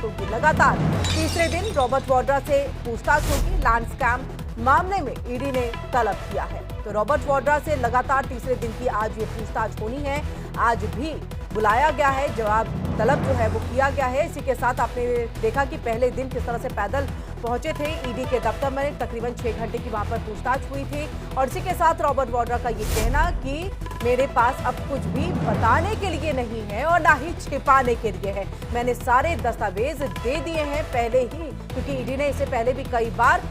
होगी। लगातार तीसरे दिन रॉबर्ट वाड्रा से पूछताछ होगी। लैंड स्कैम मामले में ईडी ने तलब किया है, तो रॉबर्ट वाड्रा से लगातार तीसरे दिन की आज ये पूछताछ होनी है। आज भी बुलाया गया है, जवाब तलब जो है वो किया गया है। इसी के साथ आपने देखा कि पहले दिन किस तरह से पैदल पहुंचे थे ईडी के दफ्तर में, तकरीबन 6 घंटे की वहां पर पूछताछ हुई थी। और इसी के साथ रॉबर्ट वाड्रा का ये कहना कि मेरे पास अब कुछ भी बताने के लिए नहीं है और ना ही छिपाने के लिए है, मैंने सारे दस्तावेज दे दिए हैं पहले ही, क्योंकि ईडी ने इससे पहले भी कई बार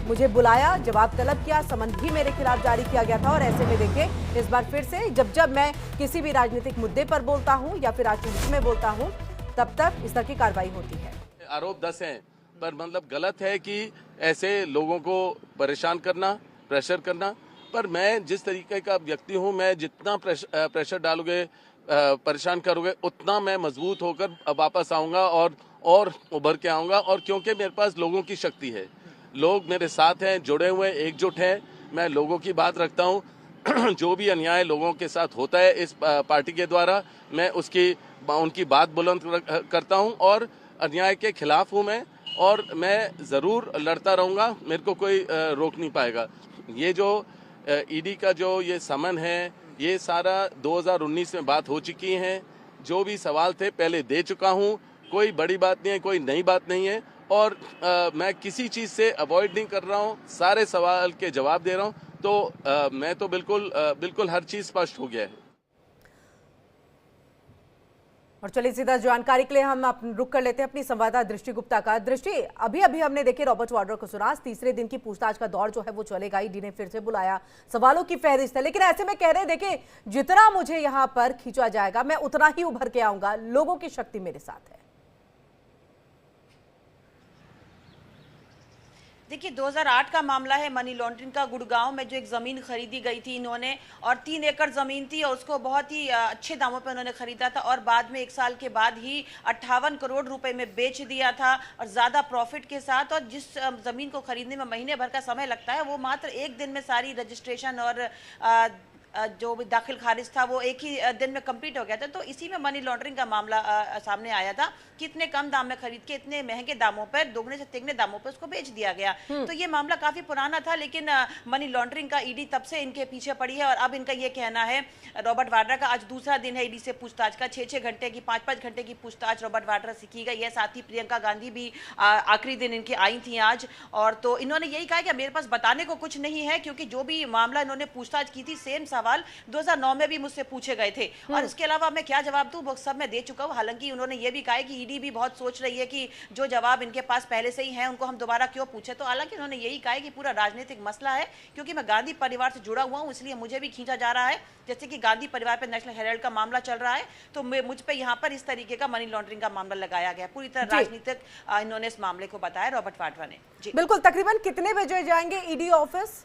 मुझे बुलाया, जवाब तलब किया, समन भी मेरे खिलाफ जारी किया गया था। और ऐसे में देखिए इस बार फिर से जब मैं किसी भी राजनीतिक मुद्दे पर बोलता हूं या फिर राजनीति में बोलता हूं, तब तक इस तरह की कार्रवाई होती है। आरोप 10 हैं, पर मतलब गलत है कि ऐसे लोगों को परेशान करना, प्रेशर करना। पर मैं जिस तरीके का व्यक्ति हूं, मैं जितना प्रेशर डालोगे, परेशान करोगे, उतना मैं मजबूत होकर वापस आऊंगा और उभर के आऊंगा। और क्योंकि मेरे पास लोगों की शक्ति है, लोग मेरे साथ हैं, जुड़े हुए, एकजुट हैं, मैं लोगों की बात रखता हूं। जो भी अन्याय लोगों के साथ होता है इस पार्टी के द्वारा, मैं उनकी बात बुलंद करता हूं और अन्याय के खिलाफ हूं मैं, और मैं जरूर लड़ता रहूंगा, मेरे को कोई रोक नहीं पाएगा। ये जो ईडी का जो ये समन है, ये सारा 2019 में बात हो चुकी है। जो भी सवाल थे पहले दे चुका हूं, कोई बड़ी बात नहीं है, कोई नई बात नहीं है। और मैं किसी चीज से अवॉइड नहीं कर रहा हूं, सारे सवाल के जवाब दे रहा हूं। तो मैं तो बिल्कुल हर चीज स्पष्ट हो गया है। और चलिए सीधा जानकारी के लिए हम रुक कर लेते हैं अपनी संवाददाता दृष्टि गुप्ता का। दृष्टि, अभी हमने देखे रॉबर्ट वाड्रा को सुना, तीसरे दिन की पूछताछ का दौर जो है वो चलेगा। ईडी ने फिर से बुलाया, सवालों की फहरिस्त है, लेकिन ऐसे में कह रहे देखिए जितना मुझे यहां पर खींचा जाएगा मैं उतना ही उभर के आऊंगा, लोगों की शक्ति मेरे साथ है। देखिए 2008 का मामला है मनी लॉन्ड्रिंग का। गुड़गांव में जो एक ज़मीन खरीदी गई थी इन्होंने, और 3 एकड़ ज़मीन थी और उसको बहुत ही अच्छे दामों पे उन्होंने खरीदा था, और बाद में 1 साल के बाद ही 58 करोड़ रुपए में बेच दिया था, और ज़्यादा प्रॉफिट के साथ। और जिस ज़मीन को खरीदने में महीने भर का समय लगता है, वो मात्र 1 दिन में सारी रजिस्ट्रेशन और जो भी दाखिल खारिज था वो एक ही दिन में कंप्लीट हो गया था। तो इसी में मनी लॉन्ड्रिंग का मामला सामने आया था कि इतने कम दाम में खरीद के इतने महंगे दामों पर, दोगुने से तिगने दामों पर उसको बेच दिया गया। तो ये मामला काफी पुराना था, लेकिन मनी लॉन्ड्रिंग का ईडी तब से इनके पीछे पड़ी है। और अब इनका ये कहना है, रॉबर्ट वाड्रा का आज दूसरा दिन है ईडी से पूछताछ का। 6-6 घंटे की, 5-5 घंटे की पूछताछ रॉबर्ट वाड्रा से की गई है। साथ ही प्रियंका गांधी भी आखिरी दिन इनकी आई थी आज, और तो इन्होंने यही कहा कि मेरे पास बताने को कुछ नहीं है, क्योंकि जो भी मामला इन्होंने पूछताछ की थी, सेम सवाल 2009 में भी मुझसे पूछे गए थे, और इसके अलावा मैं क्या जवाब दूं वो सब मैं दे चुका हूं। हालांकि उन्होंने ये भी कहा है कि ईडी भी बहुत सोच रही है कि जो जवाब इनके पास पहले से ही हैं उनको हम दोबारा क्यों पूछे। तो हालांकि उन्होंने यही कहा है कि पूरा राजनीतिक मसला है, क्योंकि मैं गांधी परिवार से जुड़ा हुआ हूं, इसलिए मुझे भी खींचा जा रहा है। जैसे कि गांधी परिवार पर नेशनल हेराल्ड का मामला चल रहा है, तो मुझ पर यहाँ पर इस तरीके का मनी लॉन्ड्रिंग का मामला लगाया गया। पूरी तरह राजनीतिक इन्होंने इस मामले को बताया रॉबर्ट वाड्रा ने। जी बिल्कुल। तकरीबन कितने बजे जाएंगे ईडी ऑफिस?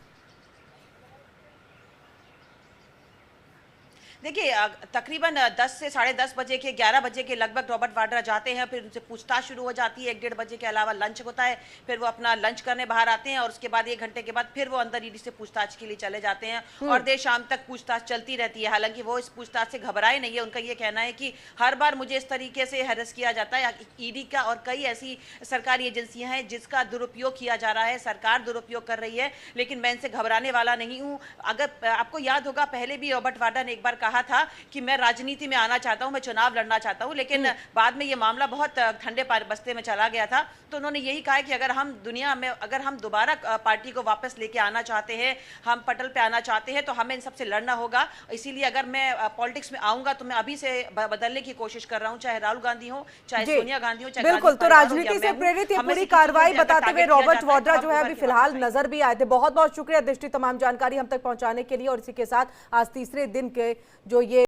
देखिए तकरीबन 10 से 10:30 बजे के 11 बजे के लगभग रॉबर्ट वाड्रा जाते हैं, फिर उनसे पूछताछ शुरू हो जाती है। 1-1.5 बजे के अलावा लंच होता है, फिर वो अपना लंच करने बाहर आते हैं, और उसके बाद 1 घंटे के बाद फिर वो अंदर ईडी से पूछताछ के लिए चले जाते हैं, और देर शाम तक पूछताछ चलती रहती है। हालांकि वो इस पूछताछ से घबराए नहीं है। उनका ये कहना है कि हर बार मुझे इस तरीके से हैरेस किया जाता है। ईडी का और कई ऐसी सरकारी एजेंसियां हैं जिसका दुरुपयोग किया जा रहा है, सरकार दुरुपयोग कर रही है, लेकिन मैं इनसे घबराने वाला नहीं हूँ। अगर आपको याद होगा, पहले भी रॉबर्ट वाड्रा ने एक बार कहा था कि मैं राजनीति में आना चाहता हूं, मैं चुनाव लड़ना चाहता हूं, लेकिन बाद में ये मामला बहुत ठंडे बस्ते में चला गया था। तो उन्होंने यही कहा है कि अगर हम दुनिया में, अगर हम दोबारा पार्टी को वापस लेके आना चाहते हैं, हम पटल पे आना चाहते हैं, तो हमें इन सबसे लड़ना होगा। इसीलिए अगर मैं पॉलिटिक्स में आऊंगा तो मैं अभी से बदलने की कोशिश कर रहा हूं, चाहे राहुल गांधी हो, चाहे सोनिया गांधी हो, चाहे बिल्कुल। तो राजनीति से प्रेरित ये पूरी कार्रवाई बताते हुए रॉबर्ट वाड्रा जो है अभी फिलहाल नजर भी आए थे। बहुत बहुत शुक्रिया दृष्टि, तमाम जानकारी हम तक पहुंचाने के लिए। और इसी के साथ आज तीसरे दिन के जो ये